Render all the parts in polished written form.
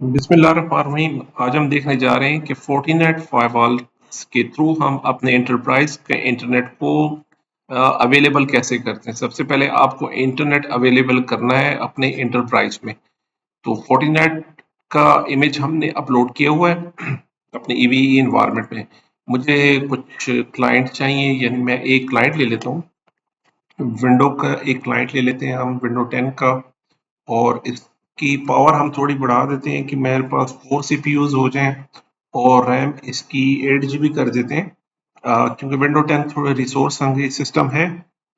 बिस्मिल्लाहिर्रहमानिर्रहीम। आज हम देखने जा रहे हैं कि फोर्टिनेट फायरवॉल के थ्रू हम अपने इंटरप्राइज के इंटरनेट को अवेलेबल कैसे करते हैं। सबसे पहले आपको इंटरनेट अवेलेबल करना है अपने इंटरप्राइज में। तो फोर्टिनेट का इमेज हमने अपलोड किया हुआ है अपने ईवीई इन्वायरमेंट में। मुझे कुछ क्लाइंट चाहिए, यानी मैं एक क्लाइंट ले लेता हूँ। विंडो का एक क्लाइंट ले लेते हैं हम, विंडो 10 का। और इसकी पावर हम थोड़ी बढ़ा देते हैं कि मेरे पास 4 सीपीयूज हो जाएं, और रैम इसकी 8 GB कर देते हैं। क्योंकि विंडो 10 थोड़ा रिसोर्स हंग्री सिस्टम है,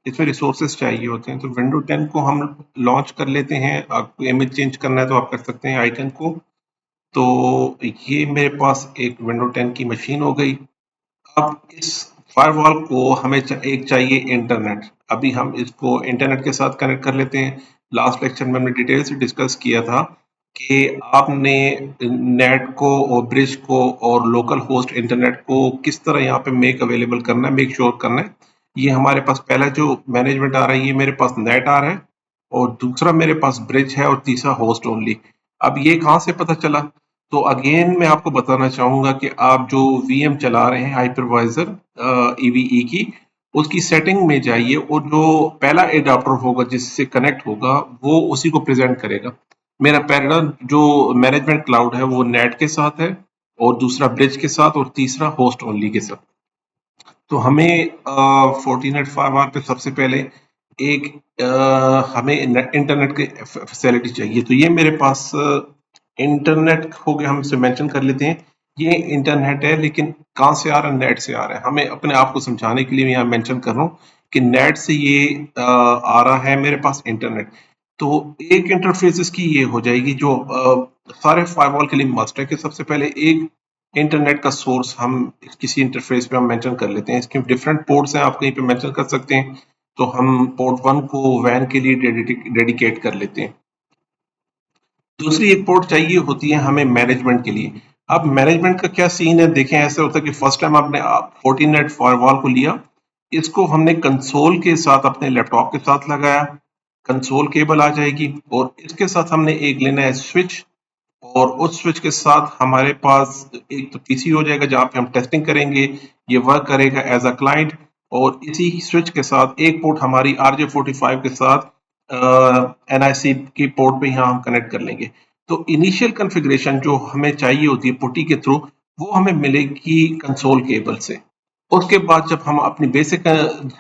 इसमें रिसोर्सेज चाहिए होते हैं। तो विंडो 10 को हम लॉन्च कर लेते हैं। आपको इमेज चेंज करना है तो आप कर सकते हैं आइकन को। तो ये मेरे पास एक विंडो 10 की मशीन हो गई। अब इस फायरवॉल को हमें एक चाहिए इंटरनेट। अभी हम इसको इंटरनेट के साथ कनेक्ट कर लेते हैं। लास्ट लेक्चर में हमने डिटेल से डिस्कस किया था कि आपने नेट को और ब्रिज को और लोकल होस्ट इंटरनेट को किस तरह यहाँ पे मेक अवेलेबल करना है, मेक श्योर करना है। ये हमारे पास पहला जो मैनेजमेंट आ रहा है, ये मेरे पास नेट आ रहा है, और दूसरा मेरे पास ब्रिज है, और तीसरा होस्ट ओनली। अब ये कहाँ से पता चला? तो अगेन मैं आपको बताना चाहूंगा कि आप जो वीएम चला रहे हैं हाइपरवाइजर ईवीई की, उसकी सेटिंग में जाइए, और जो पहला एडाप्टर होगा जिससे कनेक्ट होगा वो उसी को प्रेजेंट करेगा। मेरा पहला जो मैनेजमेंट क्लाउड है वो नेट के साथ है, और दूसरा ब्रिज के साथ, और तीसरा होस्ट ओनली के साथ। तो हमें फोर्टिनेट फाइव पे सबसे पहले एक हमें इंटरनेट की फैसिलिटी चाहिए। तो ये मेरे पास इंटरनेट हो गया, हम इसे मेंशन कर लेते हैं। ये इंटरनेट है, लेकिन कहाँ से आ रहा है? नेट से आ रहा है। हमें अपने आप को समझाने के लिए मैं यहाँ मेंशन कर रहा हूँ कि नेट से ये आ रहा है मेरे पास इंटरनेट। तो एक इंटरफेस इसकी ये हो जाएगी जो सारे फायरवॉल के लिए मस्ट है कि सबसे पहले एक इंटरनेट का सोर्स हम किसी इंटरफेस पे हम मेंशन कर लेते हैं। इसके डिफरेंट पोर्ट्स हैं, आप कहीं पे मेंशन कर सकते हैं। तो हम पोर्ट 1 को वैन के लिए डेडिकेट कर लेते हैं। दूसरी एक पोर्ट चाहिए होती है हमें मैनेजमेंट के लिए। अब मैनेजमेंट का क्या सीन है, देखें। ऐसे होता है कि फर्स्ट टाइम आपने फोर्टिनेट फायरवॉल को लिया, इसको हमने कंसोल के साथ अपने लैपटॉप के साथ लगाया। कंसोल केबल आ जाएगी, और इसके साथ हमने एक लेना है स्विच। और उस स्विच के साथ हमारे पास एक तो पीसी हो जाएगा जहाँ पे हम टेस्टिंग करेंगे, ये वर्क करेगा एज अ क्लाइंट। और इसी स्विच के साथ एक पोर्ट हमारी RJ45 के साथ NIC की पोर्ट पे यहाँ हम कनेक्ट कर लेंगे। तो इनिशियल कॉन्फ़िगरेशन जो हमें चाहिए होती है पुटी के थ्रू, वो हमें मिलेगी कंसोल केबल से। उसके बाद जब हम अपनी बेसिक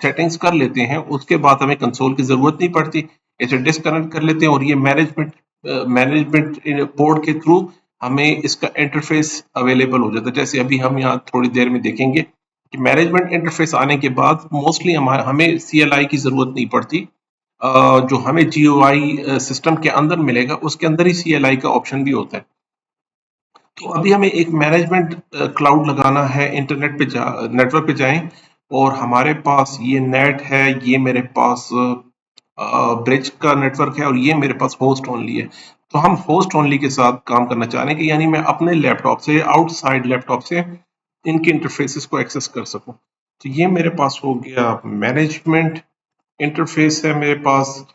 सेटिंग्स कर लेते हैं, उसके बाद हमें कंसोल की जरूरत नहीं पड़ती। इसे डिस्कनेक्ट कर लेते हैं, और ये मैनेजमेंट बोर्ड के थ्रू हमें इसका इंटरफेस अवेलेबल हो जाता है। जैसे अभी हम यहाँ थोड़ी देर में देखेंगे कि मैनेजमेंट इंटरफेस आने के बाद मोस्टली हमें CLI की जरूरत नहीं पड़ती। जो हमें GUI सिस्टम के अंदर मिलेगा, उसके अंदर ही CLI का ऑप्शन भी होता है। तो अभी हमें एक मैनेजमेंट क्लाउड लगाना है। इंटरनेट पे नेटवर्क पे जाएं, और हमारे पास ये नेट है, ये मेरे पास ब्रिज का नेटवर्क है, और ये मेरे पास होस्ट ओनली है। तो हम होस्ट ओनली के साथ काम करना चाह रहे हैं कि यानी मैं अपने लैपटॉप से, आउटसाइड लैपटॉप से इनके इंटरफेसेस को एक्सेस कर सकूं। तो ये मेरे पास हो गया मैनेजमेंट इंटरफेस है मेरे पास।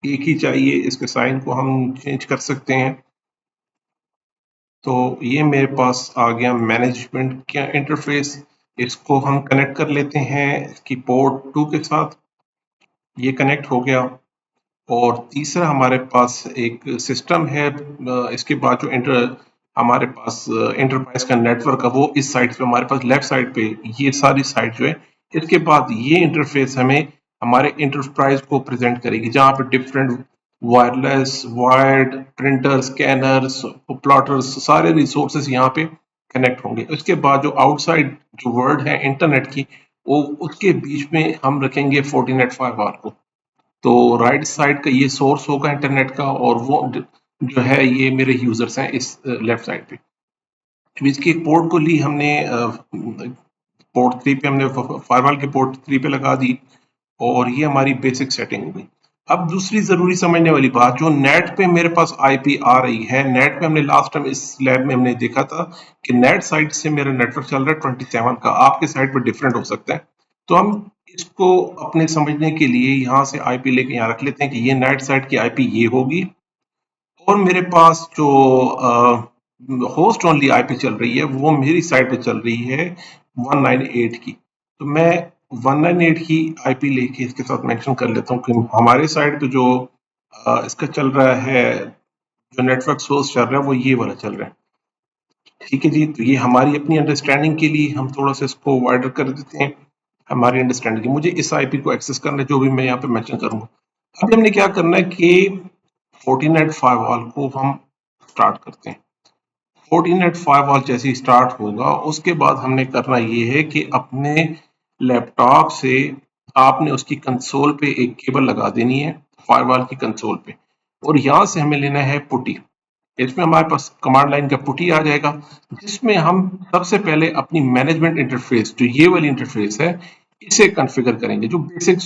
एक ही चाहिए, इसके साइन को हम चेंज कर सकते हैं। तो ये मेरे पास आ गया मैनेजमेंट का इंटरफेस। इसको हम कनेक्ट कर लेते हैं इसकी पोर्ट 2 के साथ। ये कनेक्ट हो गया। और तीसरा हमारे पास एक सिस्टम है। इसके बाद जो हमारे पास इंटरप्राइज का नेटवर्क है, वो इस साइड पे, हमारे पास लेफ्ट साइड पे ये सारी साइड जो है। इसके बाद ये इंटरफेस हमें हमारे इंटरप्राइज को प्रेजेंट करेगी, जहाँ पे different wireless, wired, printer, scanners, plotters, सारे रिसोर्सेज यहाँ पे कनेक्ट होंगे। उसके बाद जो आउटसाइड जो वर्ल्ड है इंटरनेट की, वो उसके बीच में हम रखेंगे फोर्टिनेट फाइव को। तो राइट साइड का ये सोर्स होगा इंटरनेट का, और वो जो है ये मेरे यूजर्स हैं इस लेफ्ट साइड पे। तो इसकी एक पोर्ट को ली हमने, पोर्ट 3 पे हमने फायरवॉल के पोर्ट 3 पे लगा दी, और ये हमारी बेसिक सेटिंग हो गई। अब दूसरी जरूरी समझने वाली बात, जो नेट पे मेरे पास आईपी आ रही है। नेट पे हमने लास्ट टाइम इस लैब में हमने देखा था कि नेट साइड से मेरा नेटवर्क चल रहा है 27 का, आपके साइड पर डिफरेंट हो सकता है। तो हम इसको अपने समझने के लिए यहाँ से आईपी लेके यहाँ रख लेते हैं कि ये नेट साइड की आईपी ये होगी, और मेरे पास जो होस्ट ओनली आईपी चल रही है वो मेरी साइड पे चल रही है 198 की। तो मैं 198 की आईपी लेके इसके साथ मेंशन कर लेता हूँ कि हमारे साइड पे जो इसका चल रहा है, जो नेटवर्क सोर्स चल रहा है वो ये वाला चल रहा है। ठीक है जी, तो ये हमारी अपनी अंडरस्टैंडिंग के लिए हम थोड़ा सा इसको वाइडर कर देते हैं। हमारी अंडरस्टैंडिंग की मुझे इस आईपी को एक्सेस करना है, जो भी मैं यहाँ पे मेंशन करूंगा। अभी हमने क्या करना है कि फोर्टीनेट फायरवॉल को हम स्टार्ट करते हैं। फोर्टीनेट फायरवॉल जैसे ही स्टार्ट होगा उसके बाद हमने करना ये है कि अपने लैपटॉप से आपने उसकी कंसोल पे एक केबल लगा देनी है, फायरवॉल की कंसोल पे, और यहाँ से हमें लेना है पुटी। इसमें हमारे पास कमांड लाइन का पुटी आ जाएगा, जिसमें हम सबसे पहले अपनी मैनेजमेंट इंटरफेस, जो ये वाली इंटरफेस है, इसे कॉन्फ़िगर करेंगे। जो बेसिक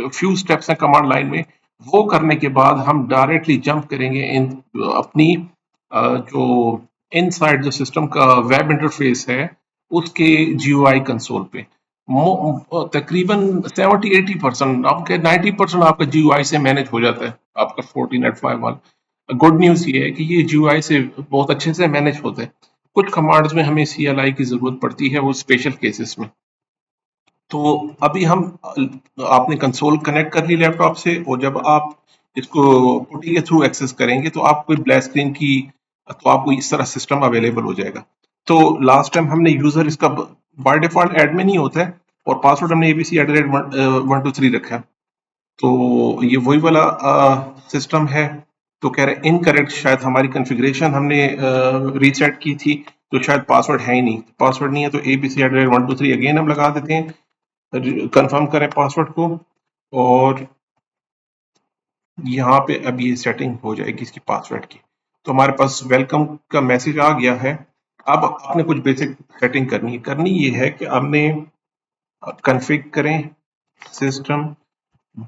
फ्यू स्टेप्स हैं कमांड लाइन में, वो करने के बाद हम डायरेक्टली जंप करेंगे इन अपनी जो इनसाइड जो सिस्टम का वेब इंटरफेस है उसके जीयूआई कंसोल पे। तकरीबन 70-80%, आपके 90% आपका जीयूआई से मैनेज हो जाता है आपका फोर्टीनेट फायरवॉल। गुड न्यूज ये है कि ये जीयूआई से बहुत अच्छे से मैनेज होता है। कुछ कमांड्स में हमें सीएलआई की जरूरत पड़ती है, वो स्पेशल केसेस में। तो अभी हम आपने कंसोल कनेक्ट कर ली लैपटॉप से, और जब आप इसको पुटी के थ्रू एक्सेस करेंगे तो आपको ब्लैक स्क्रीन की, तो आपको इस तरह सिस्टम अवेलेबल हो जाएगा। तो लास्ट टाइम हमने यूजर इसका बाय डिफॉल्ट एडमिन ही होता है, और पासवर्ड हमने एबीसी एट द रेट 123 रखा है। तो ये वही वाला सिस्टम है। तो कह रहे इनकरेक्ट, शायद हमारी कॉन्फ़िगरेशन हमने रीसेट की थी, तो शायद पासवर्ड है ही नहीं। पासवर्ड नहीं है तो ABC at the rate 123 again हम लगा देते हैं, कंफर्म करें पासवर्ड को, और यहाँ पे अब ये सेटिंग हो जाएगी इसकी पासवर्ड की। तो हमारे पास वेलकम का मैसेज आ गया है। अब आपने कुछ बेसिक सेटिंग करनी है। करनी ये है कि आपने कॉन्फ़िग करें सिस्टम,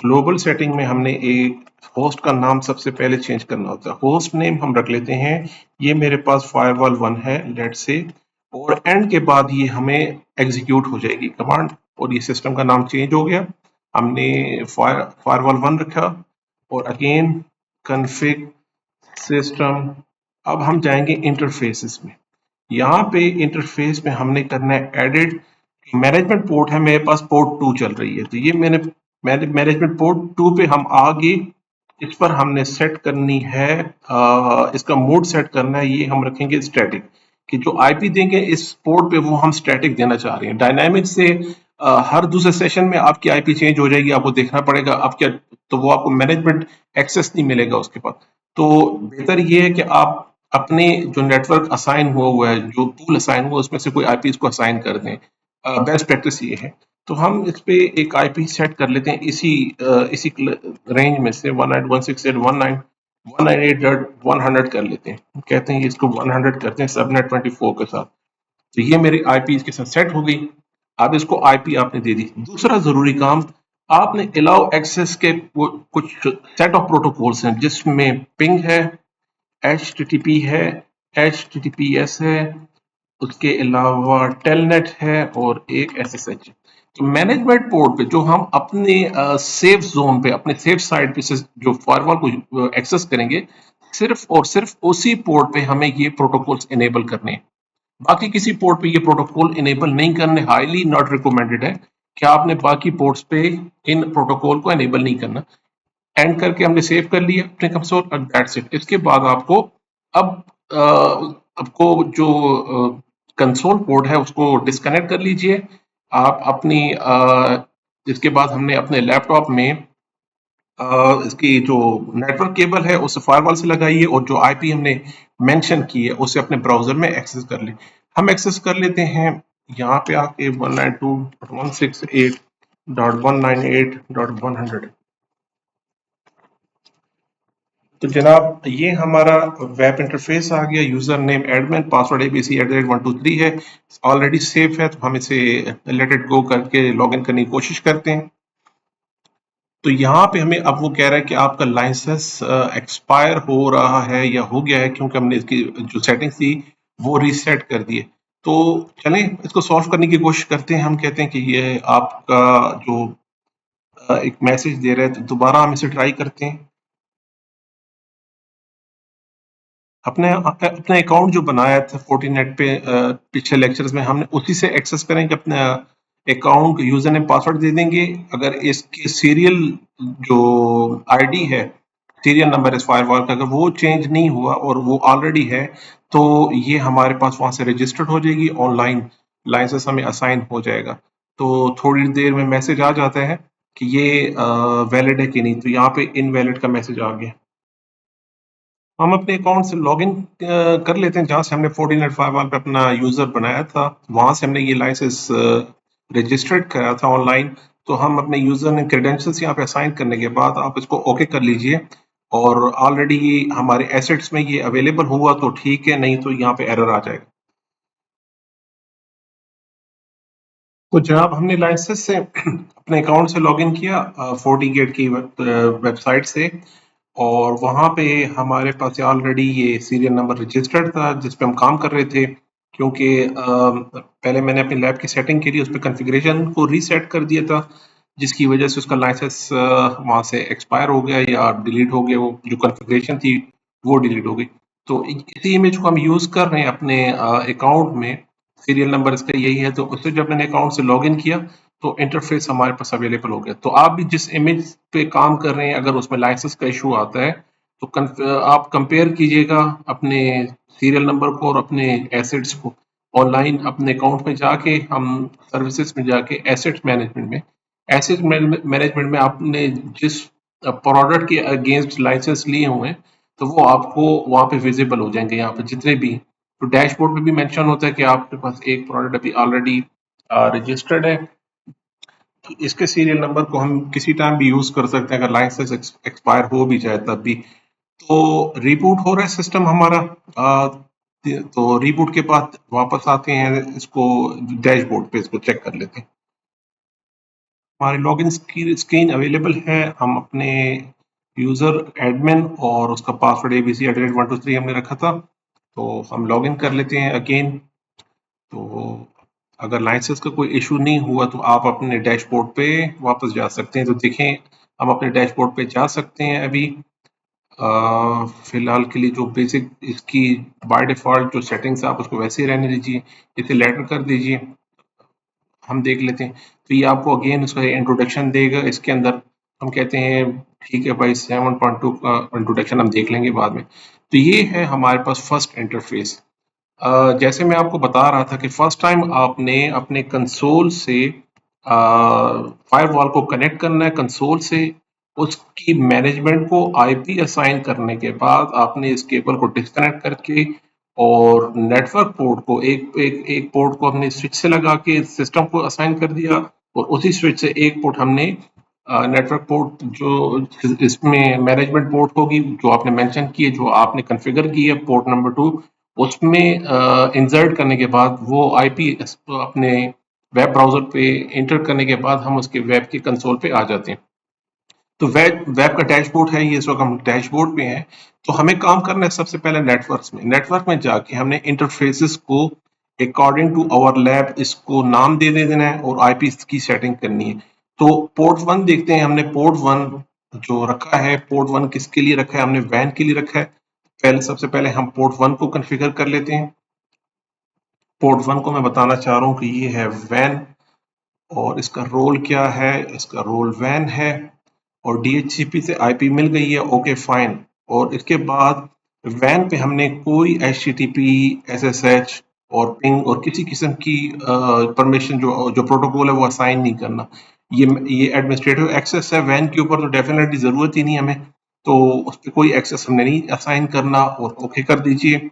ग्लोबल सेटिंग में हमने एक होस्ट का नाम सबसे पहले चेंज करना होता है। होस्ट नेम हम रख लेते हैं, ये मेरे पास फायरवॉल 1 है लेट से, और एंड के बाद ये हमें एग्जीक्यूट हो जाएगी कमांड, और ये सिस्टम का नाम चेंज हो गया। हमने फायरवॉल 1 रखा, और अगेन कॉन्फ़िग सिस्टम। अब हम जाएंगे इंटरफेसेस में। यहाँ पे इंटरफेस में हमने करना है एडिट। मैनेजमेंट पोर्ट है मेरे पास, पोर्ट 2 चल रही है, तो ये मैंने मैनेजमेंट पोर्ट 2 पे हम आगे इस पर हमने सेट करनी है, इसका मोड सेट करना है, ये हम रखेंगे स्टैटिक। कि जो आईपी देंगे इस पोर्ट पे वो हम स्टैटिक देना चाह रहे हैं। डायनामिक से हर दूसरे सेशन में आपकी आईपी चेंज हो जाएगी, आपको देखना पड़ेगा आप क्या, तो वो आपको मैनेजमेंट एक्सेस नहीं मिलेगा उसके पास। तो बेहतर ये है कि आप अपने जो नेटवर्क असाइन हुआ है, जो पूल असाइन हुआ है, उसमें से कोई आईपी को असाइन कर दें। बेस्ट प्रैक्टिस ये है। तो हम इस पे एक आईपी सेट कर लेते हैं इसी रेंज में से 192.168.100 कर लेते हैं। कहते हैं इसको 100 करते हैं सबनेट 24 के साथ। तो ये मेरी आईपी इसके साथ सेट हो गई। अब इसको आईपी आपने दे दी। दूसरा जरूरी काम, आपने अलाउ एक्सेस के कुछ सेट ऑफ प्रोटोकॉल्स हैं, जिसमें पिंग है, एचटीटीपी है, एचटीटीपीएस है, उसके अलावा टेलनेट है, और एक एसएसएच। तो मैनेजमेंट पोर्ट पे जो हम अपने सेफ जोन पे, अपने सेफ साइड पे से जो फायरवॉल को एक्सेस करेंगे, सिर्फ और सिर्फ उसी पोर्ट पे हमें ये प्रोटोकॉल्स इनेबल करने हैं। बाकी किसी पोर्ट पे ये प्रोटोकॉल इनेबल नहीं करने, हाईली नॉट रिकमेंडेड है कि आपने बाकी पोर्ट्स पे इन प्रोटोकॉल को इनेबल नहीं करना। एंड करके हमने सेव कर लिया अपने कंसोल, और दैट्स इट। इसके बाद आपको अब आपको जो कंसोल पोर्ट है उसको डिस्कनेक्ट कर लीजिए। आप अपनी इसके बाद हमने अपने लैपटॉप में इसकी जो नेटवर्क केबल है उसे फायरवॉल से लगाइए, और जो आईपी हमने मेंशन की है उसे अपने ब्राउजर में एक्सेस कर लें। हम एक्सेस कर लेते हैं यहाँ पे आके 192.168.198.100। तो जनाब ये हमारा वेब इंटरफेस आ गया। User name admin, password ABC at the rate 123 है, ऑलरेडी सेफ है। तो हम इसे लेट इट गो करके लॉग इन करने की कोशिश करते हैं। तो यहाँ पे हमें अब वो कह रहा है कि आपका लाइसेंस एक्सपायर हो रहा है या हो गया है, क्योंकि हमने इसकी जो सेटिंग्स थी वो रीसेट कर दिए। तो चलें इसको सॉल्व करने की कोशिश करते हैं। हम कहते हैं कि ये आपका जो एक मैसेज दे रहा है, तो दोबारा हम इसे ट्राई करते हैं। अपने अपना अकाउंट जो बनाया था फोर्टीनेट पे पिछले लेक्चर्स में, हमने उसी से एक्सेस करेंगे अपना अकाउंट, यूजर नेम पासवर्ड दे देंगे। अगर इसके सीरियल जो आईडी है, सीरियल नंबर इस फायरवॉल का, अगर वो चेंज नहीं हुआ और वो ऑलरेडी है, तो ये हमारे पास वहां से रजिस्टर्ड हो जाएगी, ऑनलाइन लाइसेंस हमें असाइन हो जाएगा। तो थोड़ी देर में मैसेज आ जाता है कि ये वैलिड है कि नहीं, तो यहाँ पे इनवैलिड का मैसेज आ गया। हम अपने अकाउंट से लॉगिन कर लेते हैं, जहाँ से हमने 14.5 पे अपना यूजर बनाया था, वहां से हमने ये लाइसेंस रजिस्टर्ड कराया था ऑनलाइन। तो हम अपने यूजर ने क्रेडेंशियल्स यहाँ पे असाइन करने के बाद आप इसको ओके कर लीजिए, और ऑलरेडी हमारे एसेट्स में ये अवेलेबल हुआ तो ठीक है, नहीं तो यहाँ पे एरर आ जाएगा। तो जनाब, हमने लाइसेंस से अपने अकाउंट से लॉगिन किया फोर्टीगेट की वेबसाइट से, और वहाँ पे हमारे पास ऑलरेडी ये सीरियल नंबर रजिस्टर्ड था जिस पे हम काम कर रहे थे, क्योंकि पहले मैंने अपनी लैब की सेटिंग के लिए उस पर कन्फिग्रेशन को रीसेट कर दिया था, जिसकी वजह से उसका लाइसेंस वहाँ से एक्सपायर हो गया या डिलीट हो गया, वो जो कन्फिग्रेशन थी वो डिलीट हो गई। तो इसी इमेज को हम यूज़ कर रहे हैं अपने अकाउंट में, सीरियल नंबर इसका यही है। तो उससे जब मैंने अकाउंट से लॉगिन किया तो इंटरफेस हमारे पास अवेलेबल हो गया। तो आप भी जिस इमेज पे काम कर रहे हैं, अगर उसमें लाइसेंस का इशू आता है, तो आप कंपेयर कीजिएगा अपने सीरियल नंबर को और अपने एसेट्स को। ऑनलाइन अपने अकाउंट में जाके, हम सर्विसेज में जाके एसेट मैनेजमेंट में, एसेट मैनेजमेंट में आपने जिस प्रोडक्ट के अगेंस्ट लाइसेंस लिए हुए हैं, तो वो आपको वहाँ पे विजिबल हो जाएंगे, यहाँ पे जितने भी। तो डैशबोर्ड में भी मेंशन होता है कि आपके पास एक प्रोडक्ट अभी ऑलरेडी रजिस्टर्ड है, तो इसके सीरियल नंबर को हम किसी टाइम भी यूज कर सकते हैं, अगर लाइसेंस एक्सपायर हो भी जाए तब भी। तो रिबूट हो रहा है सिस्टम हमारा, तो रिबूट के बाद वापस आते हैं, इसको डैशबोर्ड पे इसको चेक कर लेते हैं। हमारी लॉगिन स्क्रीन अवेलेबल है। हम अपने यूजर एडमिन और उसका पासवर्ड abc@123 हमने रखा था, तो हम लॉगिन कर लेते हैं अगेन। तो अगर लाइसेंस का कोई इशू नहीं हुआ तो आप अपने डैशबोर्ड पे वापस जा सकते हैं। तो देखें, हम अपने डैशबोर्ड पे जा सकते हैं अभी। फिलहाल के लिए जो बेसिक इसकी बाय डिफॉल्ट जो सेटिंग्स है, आप उसको वैसे ही रहने दीजिए, इसे लेटर कर दीजिए। हम देख लेते हैं, तो ये आपको अगेन उसका इंट्रोडक्शन देगा। इसके अंदर हम कहते हैं ठीक है भाई, 7.2 का इंट्रोडक्शन हम देख लेंगे बाद में। तो ये है हमारे पास फर्स्ट इंटरफेस। जैसे मैं आपको बता रहा था कि फर्स्ट टाइम आपने अपने कंसोल से फायरवॉल को कनेक्ट करना है, कंसोल से उसकी मैनेजमेंट को आईपी असाइन करने के बाद आपने इस केबल को डिस्कनेक्ट करके और नेटवर्क पोर्ट को एक पोर्ट को हमने स्विच से लगा के सिस्टम को असाइन कर दिया, और उसी स्विच से एक पोर्ट हमने नेटवर्क पोर्ट जो इसमें मैनेजमेंट पोर्ट होगी, जो आपने मेंशन की है, जो आपने कॉन्फ़िगर की है पोर्ट नंबर 2, उसमें इंसर्ट करने के बाद वो आईपी अपने वेब ब्राउज़र पे एंटर करने के बाद हम उसके वेब के कंसोल पे आ जाते हैं। तो वेब वेब का डैशबोर्ड है ये, इस वक्त हम डैशबोर्ड पे हैं। तो हमें काम करना है सबसे पहले नेटवर्क में जाके हमने इंटरफेसेस को अकॉर्डिंग टू आवर लैब इसको नाम दे देना है और आईपी की सेटिंग करनी है। तो पोर्ट 1 देखते हैं, हमने पोर्ट 1 जो रखा है, पोर्ट 1 किसके लिए रखा है, हमने वैन के लिए रखा है। सबसे पहले हम पोर्ट 1 को कॉन्फ़िगर कर लेते हैं। पोर्ट 1 को मैं बताना चाह रहा हूँ कि ये है वैन, और इसका रोल क्या है, इसका रोल वैन है, और DHCP से आईपी मिल गई है, ओके फाइन। और इसके बाद वैन पे हमने कोई HTTP, SSH और पिंग और किसी किस्म की परमिशन जो जो प्रोटोकॉल है वो असाइन नहीं करना। ये एडमिनिस्ट्रेटिव एक्सेस है वैन के ऊपर, तो डेफिनेटली ज़रूरत ही नहीं हमें, तो उस पर कोई एक्सेस हमने नहीं असाइन करना, और ओके कर दीजिए।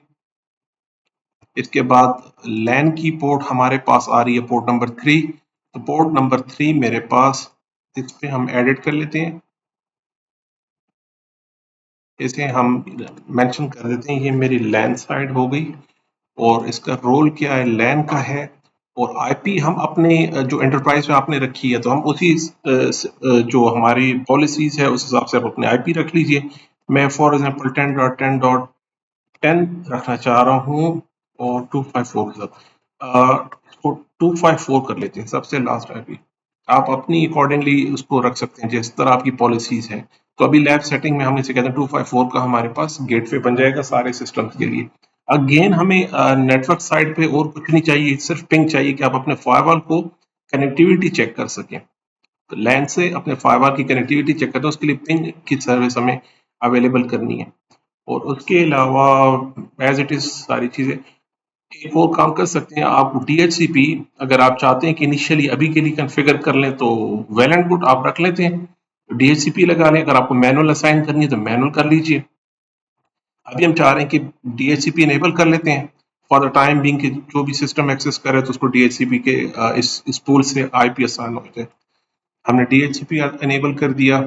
इसके बाद लैन की पोर्ट हमारे पास आ रही है पोर्ट नंबर 3, तो पोर्ट नंबर 3 मेरे पास, इस पे हम एडिट कर लेते हैं, इसे हम मेंशन कर देते हैं, ये मेरी लैन साइड हो गई। और इसका रोल क्या है, लैन का है। और आईपी हम अपने जो एंटरप्राइज में आपने रखी है, तो हम उसी जो हमारी पॉलिसीज है उस हिसाब से आप अपने आईपी रख लीजिए। मैं फॉर एग्जांपल 10.10.10 रखना चाह रहा हूँ, और 254 के साथ इसको 254 कर लेते हैं, सबसे लास्ट आईपी। आप अपनी अकॉर्डिंगली उसको रख सकते हैं जिस तरह आपकी पॉलिसीज हैं। तो अभी लैब सेटिंग में हम इसे कहते हैं 254 का हमारे पास गेटवे बन जाएगा सारे सिस्टम्स के लिए। अगेन हमें नेटवर्क साइड पे और कुछ नहीं चाहिए, सिर्फ पिंग चाहिए कि आप अपने फायरवॉल को कनेक्टिविटी चेक कर सकें। तो लैन से अपने फायरवॉल की कनेक्टिविटी चेक करते हैं, उसके लिए पिंग की सर्विस हमें अवेलेबल करनी है। और उसके अलावा एज इट इज सारी चीजें एक और काम कर सकते हैं आप। DHCP अगर आप चाहते हैं कि इनिशियली अभी के लिए कॉन्फ़िगर कर लें तो वेल एंड गुड, आप रख लेते हैं DHCP लगा लें। अगर आपको मैनुअल असाइन करनी है तो मैनुअल कर लीजिए। अभी हम चाह रहे हैं कि DHCP इनेबल कर लेते हैं फॉर द टाइम बिंग कि जो भी सिस्टम एक्सेस करे तो उसको DHCP के इस टूल से IP असाइन हो जाए। हमने DHCP इनेबल कर दिया।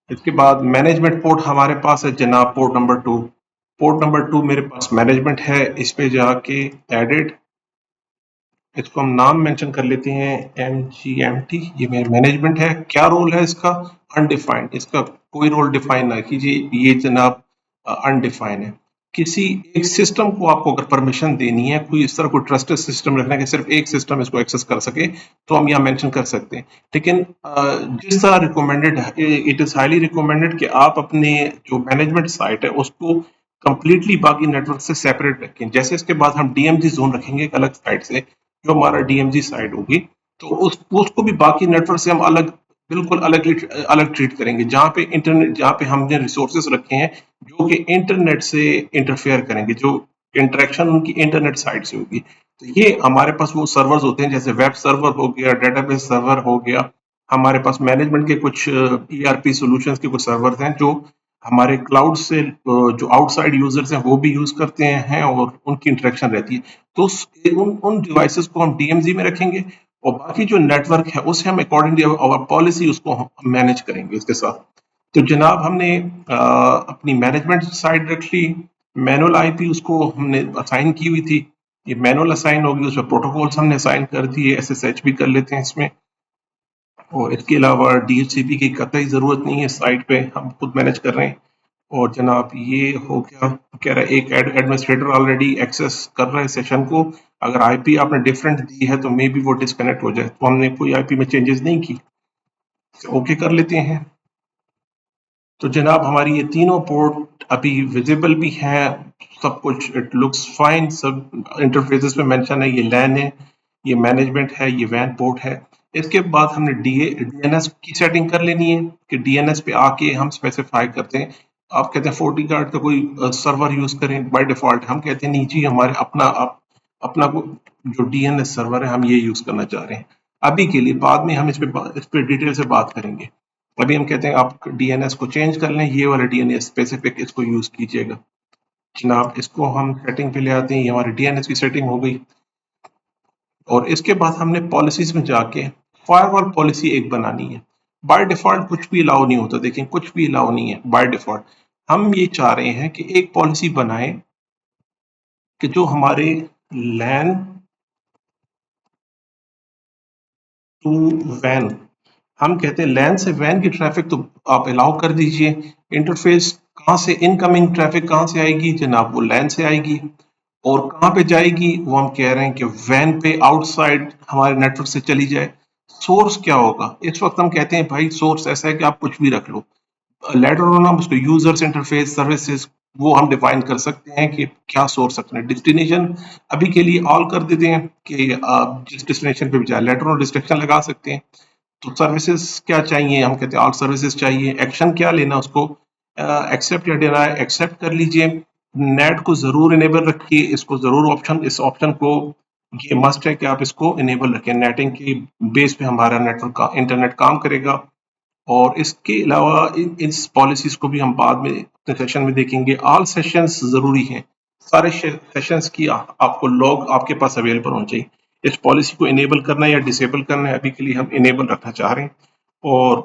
इसके बाद मैनेजमेंट पोर्ट हमारे पास है जनाब, पोर्ट नंबर 2 मेरे पास मैनेजमेंट है। इस पे जाके एडेड, इसको हम नाम मेंशन कर लेते हैं MGMT, ये मेरा मैनेजमेंट है। क्या रोल है इसका? अनडिफाइंड, इसका कोई रोल डिफाइन ना कीजिए, ये जनाब अनडिफाइंड है। किसी एक सिस्टम को आपको अगर परमिशन देनी है, कोई इस तरह कोई ट्रस्टेड सिस्टम रखना है कि सिर्फ एक सिस्टम इसको एक्सेस कर सके, तो हम यहाँ मेंशन कर सकते हैं। लेकिन जिस तरह recommended, it is highly recommended कि आप अपने जो मैनेजमेंट साइट है उसको कंप्लीटली बाकी नेटवर्क से सेपरेट रखें। जैसे इसके बाद हम DMZ जोन रखेंगे एक अलग साइट से, जो हमारा DMZ साइट होगी, तो उसको भी बाकी नेटवर्क से हम अलग, बिल्कुल अलग अलग ट्रीट करेंगे। जहाँ पे इंटरनेट, जहाँ पे हमने रिसोर्सेज रखे हैं जो कि इंटरनेट से इंटरफेयर करेंगे, जो इंटरेक्शन उनकी इंटरनेट साइड से होगी, तो ये हमारे पास वो सर्वर्स होते हैं, जैसे वेब सर्वर हो गया, डेटाबेस सर्वर हो गया। हमारे पास मैनेजमेंट के कुछ ERP सॉल्यूशंस के कुछ सर्वर्स हैं जो हमारे क्लाउड से जो आउटसाइड यूजर्स हैं वो भी यूज करते हैं और उनकी इंटरेक्शन रहती है। तो उन डिवाइसेस को हम DMZ में रखेंगे और बाकी जो नेटवर्क है उसे हम अकॉर्डिंगली और पॉलिसी उसको हम मैनेज करेंगे उसके साथ। तो जनाब हमने अपनी मैनेजमेंट साइड रख ली। मैनुअल IP उसको हमने असाइन की हुई थी, ये मैनुअल असाइन होगी, उसमें प्रोटोकॉल्स हमने असाइन कर दिए, SSH भी कर लेते हैं इसमें। और इसके अलावा DHCP की कतई ज़रूरत नहीं है, साइट पे हम खुद मैनेज कर रहे हैं। और जनाब ये हो गया, कह रहा है एक एडमिनिस्ट्रेटर ऑलरेडी एक्सेस कर रहा है सेशन को। अगर IP आपने डिफरेंट दी है तो मे बी वो डिस्कनेक्ट हो जाए, तो हमने कोई IP में चेंजेस नहीं की, ओके कर लेते हैं। तो जनाब हमारी ये तीनों पोर्ट अभी विजिबल भी हैं, सब कुछ इट लुक्स फाइन, सब इंटरफेसेस में मेंशन है, ये लैन है, ये मैनेजमेंट है, ये वैन पोर्ट है। इसके बाद हमने DNS की सेटिंग कर लेनी है कि DNS पे आके हम स्पेसिफाई करते हैं। आप कहते हैं FortiGuard का कोई सर्वर यूज करें बाय डिफॉल्ट, हम कहते हैं नहीं जी, हमारे अपना जो DNS सर्वर है हम ये यूज करना चाह रहे हैं अभी के लिए। बाद में हम इस पे डिटेल से बात करेंगे। अभी हम कहते हैं आप DNS को चेंज कर लें, ये वाला DNS स्पेसिफिक इसको यूज कीजिएगा। जनाब इसको हम सेटिंग पे ले आते हैं, ये हमारी DNS की सेटिंग हो गई। और इसके बाद हमने पॉलिसीज में जाके फायरवॉल पॉलिसी एक बनानी है। बाय डिफॉल्ट कुछ भी अलाउ नहीं होता, देखें कुछ भी अलाउ नहीं है बाय डिफॉल्ट। हम ये चाह रहे हैं कि एक पॉलिसी बनाएं कि जो हमारे लैन टू वैन, हम कहते हैं लैन से वैन की ट्रैफिक तो आप अलाउ कर दीजिए। इंटरफेस कहाँ से इनकमिंग ट्रैफिक कहाँ से आएगी जनाब? वो लैन से आएगी। और कहाँ पे जाएगी? वो हम कह रहे हैं कि वैन पे आउटसाइड हमारे नेटवर्क से चली जाए। सोर्स क्या होगा? इस वक्त हम कहते हैं भाई सोर्स ऐसा है कि आप कुछ भी रख लो। लेटर ऑन हम उसको यूजर्स इंटरफेस सर्विसेज वो हम डिफाइन कर सकते हैं कि क्या सोर्स रखना है। डेस्टिनेशन अभी के लिए ऑल कर देते हैं कि आप जिस डेस्टिनेशन पे भी जाए, लेटर ऑन रिस्ट्रिक्शन लगा सकते हैं। तो सर्विसेज क्या चाहिए? हम कहते हैं ऑल सर्विसेज चाहिए। एक्शन क्या लेना उसको? एक्सेप्ट या डिनाई, एक्सेप्ट कर लीजिए। नेट को जरूर इनेबल रखिए, इसको जरूर ऑप्शन, इस ऑप्शन को ये मस्ट है कि आप इसको इनेबल रखें। नेटिंग की बेस पे हमारा नेटवर्क का इंटरनेट काम करेगा। और इसके अलावा इस पॉलिसीज को भी हम बाद में अपने सेशन में देखेंगे। ऑल सेशंस जरूरी हैं, सारे सेशंस की आपको लॉग आपके पास अवेलेबल होना चाहिए। इस पॉलिसी को इनेबल करना है या डिसेबल करना है, अभी के लिए हम इनेबल रखना चाह रहे हैं और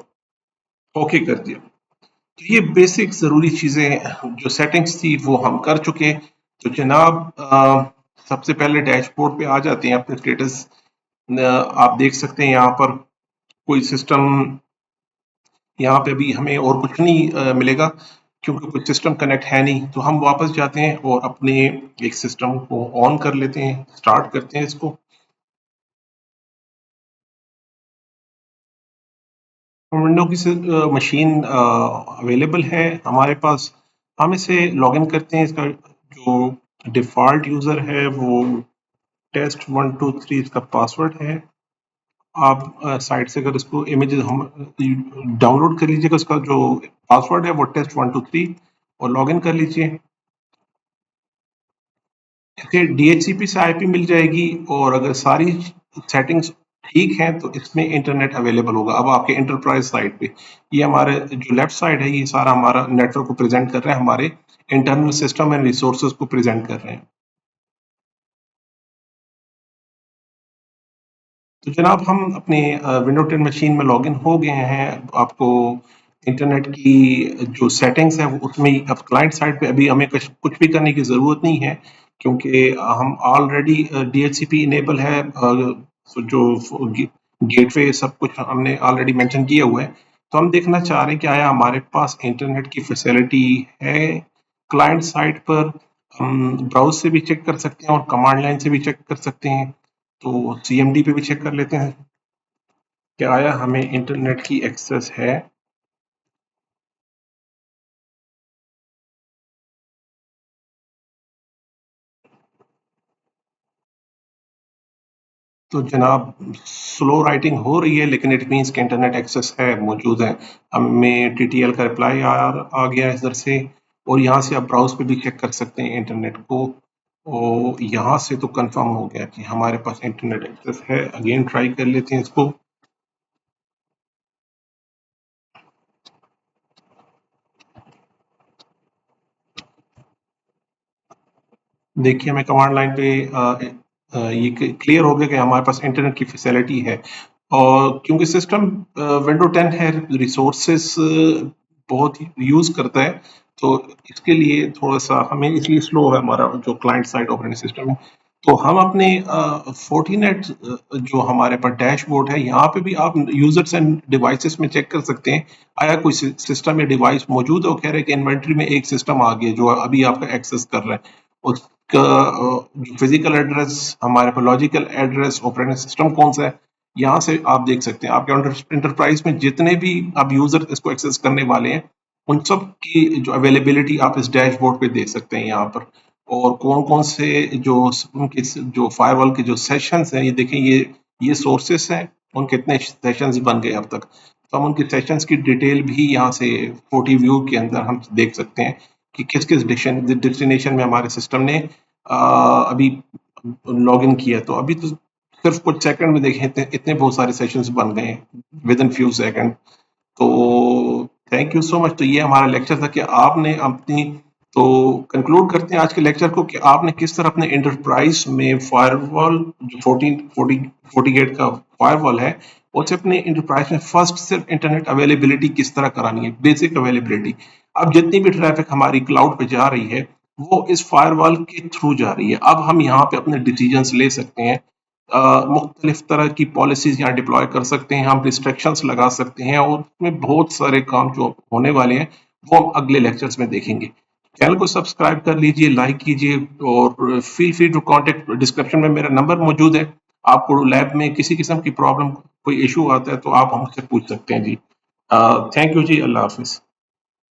ओके कर दिया। तो ये बेसिक जरूरी चीजें जो सेटिंग्स थी वो हम कर चुके। तो जनाब सबसे पहले डैशबोर्ड पे आ जाते हैं, अपने स्टेटस आप देख सकते हैं यहाँ पर। कोई सिस्टम यहाँ पे भी हमें और कुछ नहीं मिलेगा क्योंकि कुछ सिस्टम कनेक्ट है नहीं। तो हम वापस जाते हैं और अपने एक सिस्टम को ऑन कर लेते हैं, स्टार्ट करते हैं इसको। विंडो की मशीन अवेलेबल है हमारे पास। हम इसे लॉगिन करते हैं। इसका जो डिफ़ॉल्ट यूज़र है वो test123 इसका पासवर्ड है। आप साइट से अगर इसको इमेजेस हम डाउनलोड कर लीजिएगा, उसका जो पासवर्ड है वो test123 और लॉगिन कर लीजिए। इसे DHCP से आईपी मिल जाएगी और अगर सारी सेटिंग्स ठीक हैं तो इसमें इंटरनेट अवेलेबल होगा। अब आपके एंटरप्राइज साइट पे ये हमारे जो लेफ्ट साइड है ये सारा हमारा नेटवर्क को प्रेजेंट कर रहा है, हमारे इंटरनल सिस्टम एंड रिसोर्सेज को प्रेजेंट कर रहे हैं। तो जनाब हम अपने विंडो 10 मशीन में लॉगिन हो गए हैं। आपको इंटरनेट की जो सेटिंग्स है उसमें अब क्लाइंट साइड पे अभी हमें कुछ भी करने की ज़रूरत नहीं है, क्योंकि हम ऑलरेडी DHCP इनेबल है। जो गेटवे सब कुछ हमने ऑलरेडी मेंशन किया हुआ है। तो हम देखना चाह रहे हैं कि आया हमारे पास इंटरनेट की फैसिलिटी है क्लाइंट साइड पर। हम ब्राउज से भी चेक कर सकते हैं और कमांड लाइन से भी चेक कर सकते हैं। तो CMD पे भी चेक कर लेते हैं कि आया हमें इंटरनेट की एक्सेस है। तो जनाब स्लो राइटिंग हो रही है, लेकिन इट मीन्स कि इंटरनेट एक्सेस है, मौजूद है। हमें TTL का रिप्लाई आ गया है इधर से। और यहाँ से आप ब्राउज पे भी चेक कर सकते हैं इंटरनेट को। और यहाँ से तो कंफर्म हो गया कि हमारे पास इंटरनेट एक्सेस है। अगेन ट्राई कर लेते हैं इसको। देखिए हमें कमांड लाइन पे ये क्लियर हो गया कि हमारे पास इंटरनेट की फैसिलिटी है। और क्योंकि सिस्टम विंडो 10 है, रिसोर्सेस बहुत यूज़ करता है, तो इसके लिए थोड़ा सा हमें इसलिए स्लो है हमारा जो क्लाइंट साइड ऑपरेटिंग सिस्टम है। तो हम अपने फोर्टीनेट जो हमारे पास डैशबोर्ड है यहाँ पे भी आप यूजर्स एंड डिवाइसेस में चेक कर सकते हैं। आया कोई सिस्टम या डिवाइस मौजूद है, वो कह रहे हैं कि इन्वेंट्री में एक सिस्टम आ गया जो अभी आपका एक्सेस कर रहा है। उसका जो फिजिकल एड्रेस, हमारे पास लॉजिकल एड्रेस, ऑपरेटिंग सिस्टम कौन सा है, यहाँ से आप देख सकते हैं। आपके एंटरप्राइज में जितने भी आप यूजर इसको एक्सेस करने वाले हैं उन सब की जो अवेलेबिलिटी आप इस डैशबोर्ड पे देख सकते हैं यहाँ पर। और कौन कौन से जो उनके जो फायरवॉल के जो सेशंस हैं, ये देखें, ये सोर्सेस हैं, उन कितने सेशंस बन गए अब तक। तो हम उनके सेशंस की डिटेल भी यहाँ से 40 व्यू के अंदर हम देख सकते हैं कि किस किस डेस्टिनेशन में हमारे सिस्टम ने अभी लॉग इन किया। तो अभी तो सिर्फ कुछ सेकंड में देखें इतने इतने बहुत सारे सेशंस बन गए विद इन फ्यू सेकंड। तो थैंक यू सो मच। तो ये हमारा लेक्चर था कि आपने अपनी, तो कंक्लूड करते हैं आज के लेक्चर को कि आपने किस तरह अपने एंटरप्राइज में फायरवॉल जो 40 का फायरवॉल है उससे अपने एंटरप्राइज में फर्स्ट सिर्फ इंटरनेट अवेलेबिलिटी किस तरह करानी है, बेसिक अवेलेबिलिटी। अब जितनी भी ट्रैफिक हमारी क्लाउड पे जा रही है वो इस फायरवॉल के थ्रू जा रही है। अब हम यहाँ पे अपने डिसीजंस ले सकते हैं, मुख्तलिफ तरह की पॉलिसीज यहाँ डिप्लॉय कर सकते हैं, हम रिस्ट्रिक्शंस लगा सकते हैं और उसमें बहुत सारे काम जो होने वाले हैं वो हम अगले लेक्चर्स में देखेंगे। चैनल को सब्सक्राइब कर लीजिए, लाइक कीजिए और feel free to contact. Description में मेरा नंबर मौजूद है। आपको लैब में किसी किस्म की प्रॉब्लम, कोई इशू आता है तो आप हमसे पूछ सकते हैं जी। थैंक यू जी, अल्लाह हाफिज़।